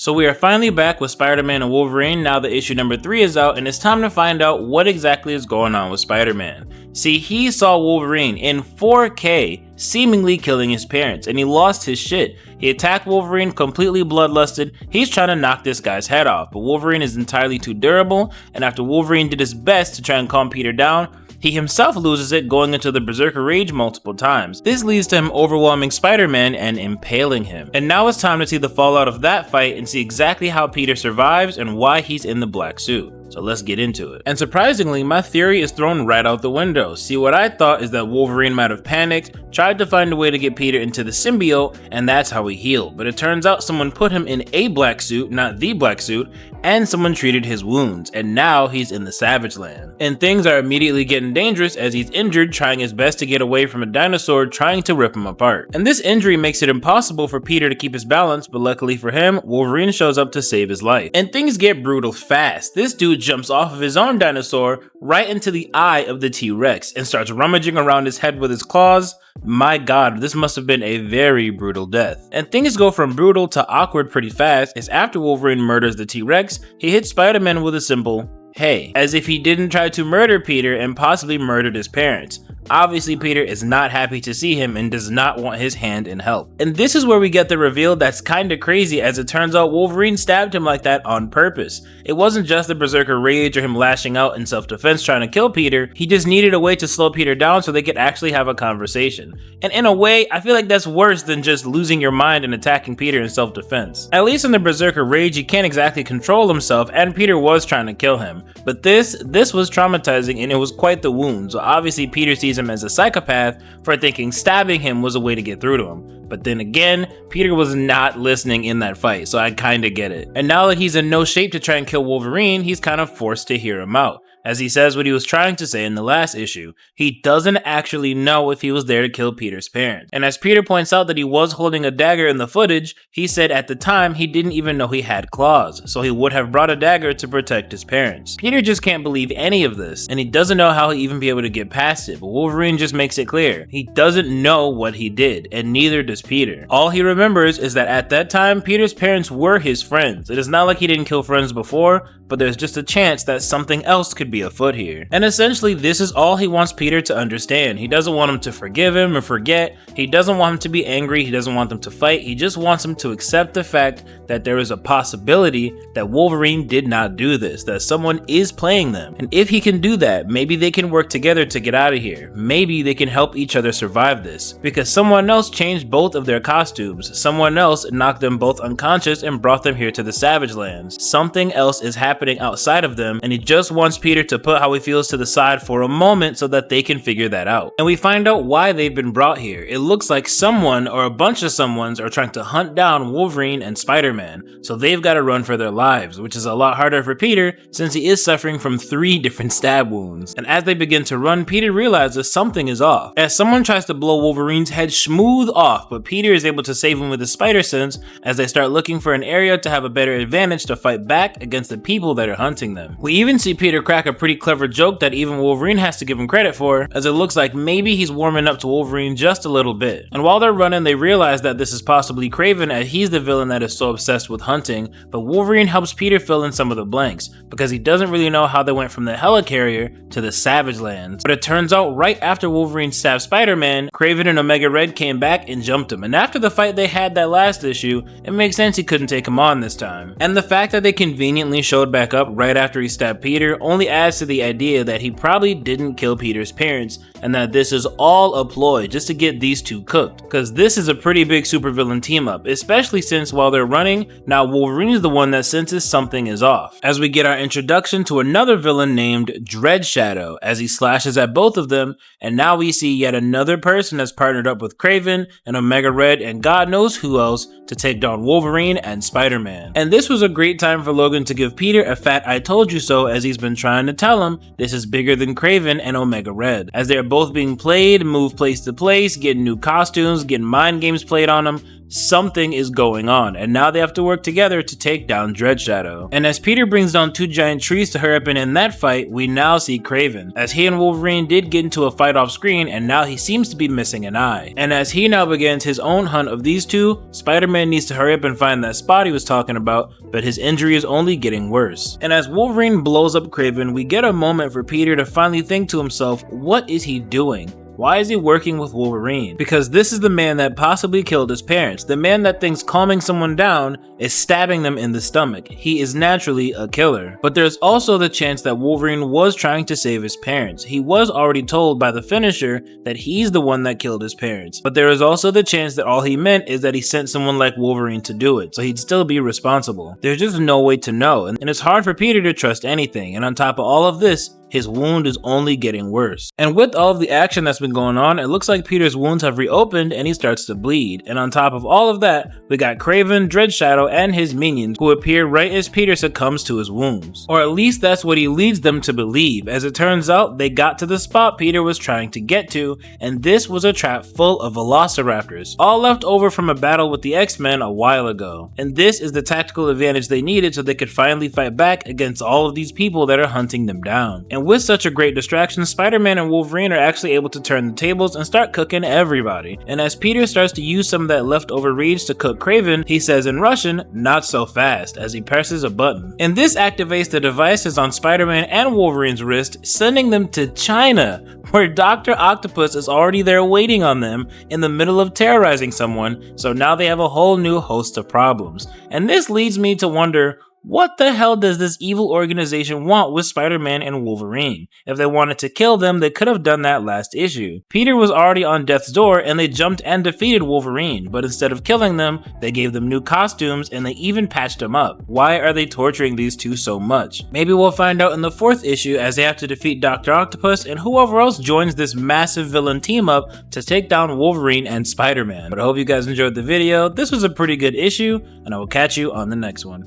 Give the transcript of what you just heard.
So we are finally back with Spider-Man and Wolverine now that issue number 3 is out, and it's time to find out what exactly is going on with Spider-Man. See, he saw Wolverine in 4K seemingly killing his parents, and he lost his shit. He attacked Wolverine, completely bloodlusted. He's trying to knock this guy's head off, but Wolverine is entirely too durable, and after Wolverine did his best to try and calm Peter down, he himself loses it, going into the Berserker Rage multiple times. This leads to him overwhelming Spider-Man and impaling him. And now it's time to see the fallout of that fight and see exactly how Peter survives and why he's in the black suit. So let's get into it. And surprisingly, my theory is thrown right out the window. See, what I thought is that Wolverine might have panicked, tried to find a way to get Peter into the symbiote, and that's how he healed. But it turns out someone put him in a black suit, not the black suit, and someone treated his wounds, and now he's in the Savage Land. And things are immediately getting dangerous as he's injured, trying his best to get away from a dinosaur trying to rip him apart. And this injury makes it impossible for Peter to keep his balance, but luckily for him, Wolverine shows up to save his life. And things get brutal fast. This dude jumps off of his own dinosaur right into the eye of the T-Rex and starts rummaging around his head with his claws. My god, this must have been a very brutal death. And things go from brutal to awkward pretty fast, as after Wolverine murders the T-Rex, he hits Spider-Man with a simple "hey," as if he didn't try to murder Peter and possibly murdered his parents. Obviously, Peter is not happy to see him and does not want his hand in help. And this is where we get the reveal that's kinda crazy, as it turns out Wolverine stabbed him like that on purpose. It wasn't just the Berserker Rage or him lashing out in self-defense trying to kill Peter, he just needed a way to slow Peter down so they could actually have a conversation. And in a way, I feel like that's worse than just losing your mind and attacking Peter in self-defense. At least in the Berserker Rage, he can't exactly control himself, and Peter was trying to kill him. But this was traumatizing, and it was quite the wound, so obviously Peter sees him as a psychopath for thinking stabbing him was a way to get through to him. But then again, Peter was not listening in that fight, so I kinda get it. And now that he's in no shape to try and kill Wolverine, he's kind of forced to hear him out. As he says what he was trying to say in the last issue, he doesn't actually know if he was there to kill Peter's parents. And as Peter points out that he was holding a dagger in the footage, he said at the time he didn't even know he had claws, so he would have brought a dagger to protect his parents. Peter just can't believe any of this, and he doesn't know how he'll even be able to get past it, but Wolverine just makes it clear. He doesn't know what he did, and neither does Peter. All he remembers is that at that time, Peter's parents were his friends. It is not like he didn't kill friends before, but there's just a chance that something else could be afoot here. And essentially, this is all he wants Peter to understand. He doesn't want him to forgive him or forget. He doesn't want him to be angry. He doesn't want them to fight. He just wants him to accept the fact that there is a possibility that Wolverine did not do this, that someone is playing them. And if he can do that, maybe they can work together to get out of here. Maybe they can help each other survive this, because someone else changed both of their costumes. Someone else knocked them both unconscious and brought them here to the Savage Lands. Something else is happening outside of them, and he just wants Peter to put how he feels to the side for a moment so that they can figure that out. And we find out why they've been brought here. It looks like someone or a bunch of someones are trying to hunt down Wolverine and Spider-Man, so they've got to run for their lives, which is a lot harder for Peter since he is suffering from 3 different stab wounds. And as they begin to run, Peter realizes something is off, as someone tries to blow Wolverine's head smooth off, but Peter is able to save him with his spider sense as they start looking for an area to have a better advantage to fight back against the people that are hunting them. We even see Peter crack a pretty clever joke that even Wolverine has to give him credit for, as it looks like maybe he's warming up to Wolverine just a little bit. And while they're running, they realize that this is possibly Kraven, as he's the villain that is so obsessed with hunting, but Wolverine helps Peter fill in some of the blanks, because he doesn't really know how they went from the helicarrier to the Savage Lands. But it turns out right after Wolverine stabbed Spider-Man, Kraven and Omega Red came back and jumped him, and after the fight they had that last issue, it makes sense he couldn't take him on this time. And the fact that they conveniently showed back up right after he stabbed Peter only adds to the idea that he probably didn't kill Peter's parents, and that this is all a ploy just to get these two cooked, because this is a pretty big supervillain team up, especially since while they're running, now Wolverine is the one that senses something is off, as we get our introduction to another villain named Dread Shadow, as he slashes at both of them, and now we see yet another person that's partnered up with Kraven and Omega Red and God knows who else to take down Wolverine and Spider-Man. And this was a great time for Logan to give Peter a fat I told you so, as he's been trying to tell him this is bigger than Kraven and Omega Red, as they are both being played, moved place to place, getting new costumes, getting mind games played on them. something is going on, and now they have to work together to take down Dread Shadow. And as Peter brings down 2 giant trees to hurry up and end that fight, we now see Kraven, as he and Wolverine did get into a fight off screen, and now he seems to be missing an eye. And as he now begins his own hunt of these two, Spider-Man needs to hurry up and find that spot he was talking about, but his injury is only getting worse. And as Wolverine blows up Kraven, we get a moment for Peter to finally think to himself, what is he doing? Why is he working with Wolverine? Because this is the man that possibly killed his parents. The man that thinks calming someone down is stabbing them in the stomach. He is naturally a killer. But there's also the chance that Wolverine was trying to save his parents. He was already told by the finisher that he's the one that killed his parents. But there is also the chance that all he meant is that he sent someone like Wolverine to do it, so he'd still be responsible. There's just no way to know, and it's hard for Peter to trust anything. And on top of all of this, his wound is only getting worse. And with all of the action that's been going on, it looks like Peter's wounds have reopened and he starts to bleed. And on top of all of that, we got Kraven, Dread Shadow, and his minions who appear right as Peter succumbs to his wounds. Or at least that's what he leads them to believe. As it turns out, they got to the spot Peter was trying to get to, and this was a trap full of velociraptors, all left over from a battle with the X-Men a while ago. And this is the tactical advantage they needed so they could finally fight back against all of these people that are hunting them down. And with such a great distraction, Spider-Man and Wolverine are actually able to turn the tables and start cooking everybody. And as Peter starts to use some of that leftover reeds to cook Kraven, he says in Russian, "Not so fast," as he presses a button. And this activates the devices on Spider-Man and Wolverine's wrist, sending them to China, where Dr. Octopus is already there waiting on them in the middle of terrorizing someone, so now they have a whole new host of problems. And this leads me to wonder, what the hell does this evil organization want with Spider-Man and Wolverine? If they wanted to kill them, they could have done that last issue. Peter was already on death's door and they jumped and defeated Wolverine, but instead of killing them, they gave them new costumes and they even patched them up. Why are they torturing these two so much? Maybe we'll find out in the 4th issue as they have to defeat Dr. Octopus and whoever else joins this massive villain team up to take down Wolverine and Spider-Man. But I hope you guys enjoyed the video. This was a pretty good issue, and I will catch you on the next one.